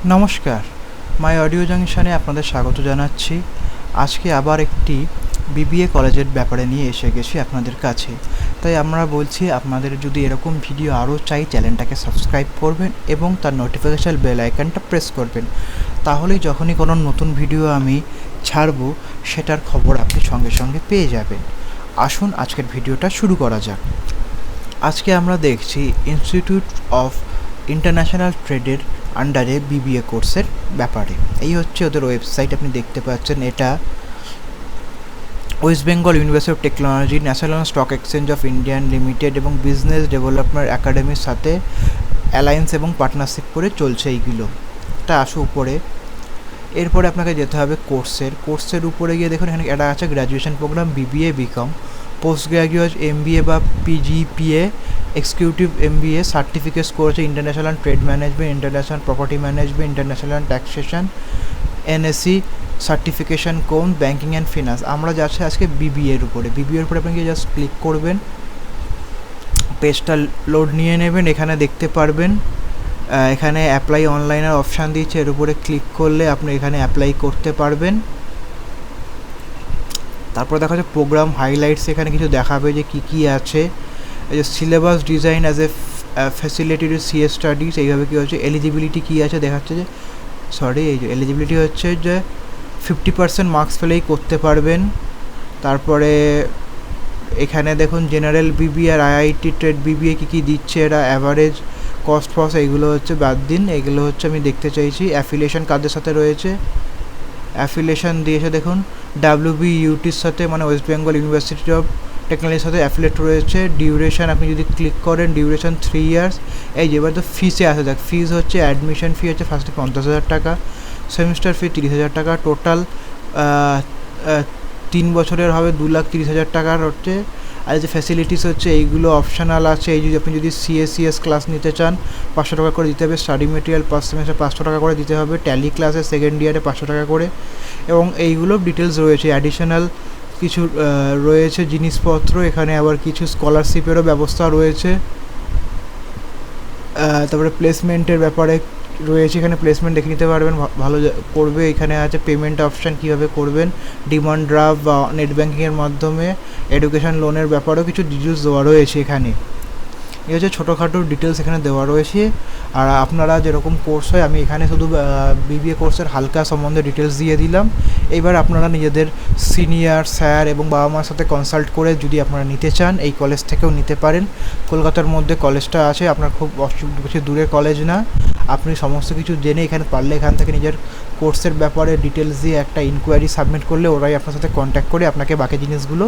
নমস্কার, মাই অডিও জাংশনে আপনাদের স্বাগত জানাচ্ছি। আজকে আবার একটি বিবিএ কলেজের ব্যাপারে নিয়ে এসে গেছি আপনাদের কাছে। তাই আমরা বলছি, আপনাদের যদি এরকম ভিডিও আরও চাই, চ্যানেলটাকে সাবস্ক্রাইব করবেন এবং তার নোটিফিকেশান বেল আইকনটা প্রেস করবেন। তাহলেই যখনই কোনো নতুন ভিডিও আমি ছাড়বো, সেটার খবর আপনি সঙ্গে সঙ্গে পেয়ে যাবেন। আসুন আজকের ভিডিওটা শুরু করা যাক। আজকে আমরা দেখছি ইনস্টিটিউট অফ ইন্টারন্যাশনাল ট্রেডের আন্ডারে বিবিএ কোর্সের ব্যাপারে। এই হচ্ছে ওদের ওয়েবসাইট, আপনি দেখতে পাচ্ছেন। এটা West Bengal university of technology, national stock exchange of India limited এবং বিজনেস ডেভেলপমেন্ট একাডেমির সাথে অ্যালায়েন্স এবং পার্টনারশিপ করে চলছে এইগুলো। এটা আসো উপরে। এরপরে আপনাকে যেতে হবে কোর্সের উপরে গিয়ে দেখুন, এখানে এটা আছে graduation program BBA BCom, post graduate MBA বা পিজিপিএ, এক্সিকিউটিভ এমবিএ, সার্টিফিকেটস করেছে international trade management, international property management, international taxation, NSC certification কোন, ব্যাঙ্কিং অ্যান্ড ফিনান্স। আমরা যাচ্ছি আজকে বিবিএর উপরে। বিবিএর উপরে আপনি জাস্ট ক্লিক করবেন, পেজটা লোড নিয়ে নেবেন। এখানে দেখতে পারবেন এখানে অ্যাপ্লাই অনলাইনের অপশান দিয়েছে, এর উপরে ক্লিক করলে আপনি এখানে অ্যাপ্লাই করতে পারবেন। তারপর দেখা যাচ্ছে প্রোগ্রাম হাইলাইটস, এখানে কিছু দেখাবে যে কী আছে। এই যে syllabus design as a facilitated CS studies, এইভাবে কী হচ্ছে। এলিজিবিলিটি কী আছে দেখাচ্ছে যে, এই যে এলিজিবিলিটি হচ্ছে যে 50% মার্কস পেলেই করতে পারবেন। তারপরে এখানে দেখুন জেনারেল বিবিএ আর আইআইটি ট্রেড বিবিএ কী দিচ্ছে এরা, অ্যাভারেজ কস্ট ফস এইগুলো হচ্ছে বাদ দিন। এগুলো হচ্ছে আমি দেখতে চাইছি অ্যাফিলিয়েশন কাদের সাথে রয়েছে। অ্যাফিলিয়েশন দিয়েছে দেখুন ডাব্লিউবিইউটির সাথে, মানে ওয়েস্ট বেঙ্গল ইউনিভার্সিটি অফ টেকনোলজির সাথে অ্যাফিলিয়েট রয়েছে। ডিউরেশন আপনি যদি ক্লিক করেন, ডিউরেশন 3 ইয়ার্স। এই যে এবার তো ফিসে আসা যাক। ফিস হচ্ছে অ্যাডমিশন ফি হচ্ছে ফার্স্টে 50,000 টাকা, সেমিস্টার ফি 30,000 টাকা, টোটাল 3 বছরের হবে 2,30,000 টাকার হচ্ছে। আর যে ফ্যাসিলিটিস হচ্ছে এইগুলো অপশনাল আছে। এই যদি আপনি যদি সিএসিএস ক্লাস নিতে চান 500 টাকা করে দিতে হবে, স্টাডি মেটেরিয়াল পার সেমিস্টার 500 টাকা করে দিতে হবে, ট্যালি ক্লাসে সেকেন্ড ইয়ারে 500 টাকা করে, এবং এইগুলো ডিটেলস রয়েছে। অ্যাডিশনাল কিছু রয়েছে জিনিসপত্র, এখানে আবার কিছু স্কলারশিপেরও ব্যবস্থা রয়েছে। তারপরে প্লেসমেন্টের ব্যাপারে রয়েছে, এখানে প্লেসমেন্ট দেখে নিতে পারবেন, ভালো করবে। এখানে আছে পেমেন্ট অপশান, কীভাবে করবেন, ডিমান্ড ড্রাফট বা নেট ব্যাঙ্কিংয়ের মাধ্যমে, এডুকেশন লোনের ব্যাপারেও কিছু ডিটেলস দেওয়া রয়েছে এখানে। এই হচ্ছে ছোটোখাটো ডিটেলস এখানে দেওয়া রয়েছে। আর আপনারা যেরকম কোর্স হয়, আমি এখানে শুধু বিবিএ কোর্সের হালকা সম্বন্ধে ডিটেলস দিয়ে দিলাম। এইবার আপনারা নিজেদের সিনিয়র স্যার এবং বাবা মার সাথে কনসাল্ট করে যদি আপনারা নিতে চান, এই কলেজ থেকেও নিতে পারেন। কলকাতার মধ্যে কলেজটা আছে, আপনার খুব বেশি দূরের কলেজ না। আপনি সমস্ত কিছু জেনে এখানে পারলে এখান থেকে নিজের কোর্সের ব্যাপারে ডিটেলস দিয়ে একটা ইনকোয়ারি সাবমিট করলে ওরাই আপনার সাথে কন্ট্যাক্ট করে আপনাকে বাকি জিনিসগুলো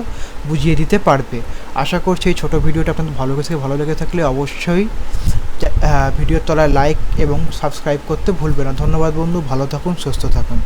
বুঝিয়ে দিতে পারবে। আশা করছি এই ছোটো ভিডিওটা আপনাদের ভালো লেগে থাকলে অবশ্যই ভিডিওর তলায় লাইক এবং সাবস্ক্রাইব করতে ভুলবেন না। ধন্যবাদ বন্ধু, ভালো থাকুন, সুস্থ থাকুন।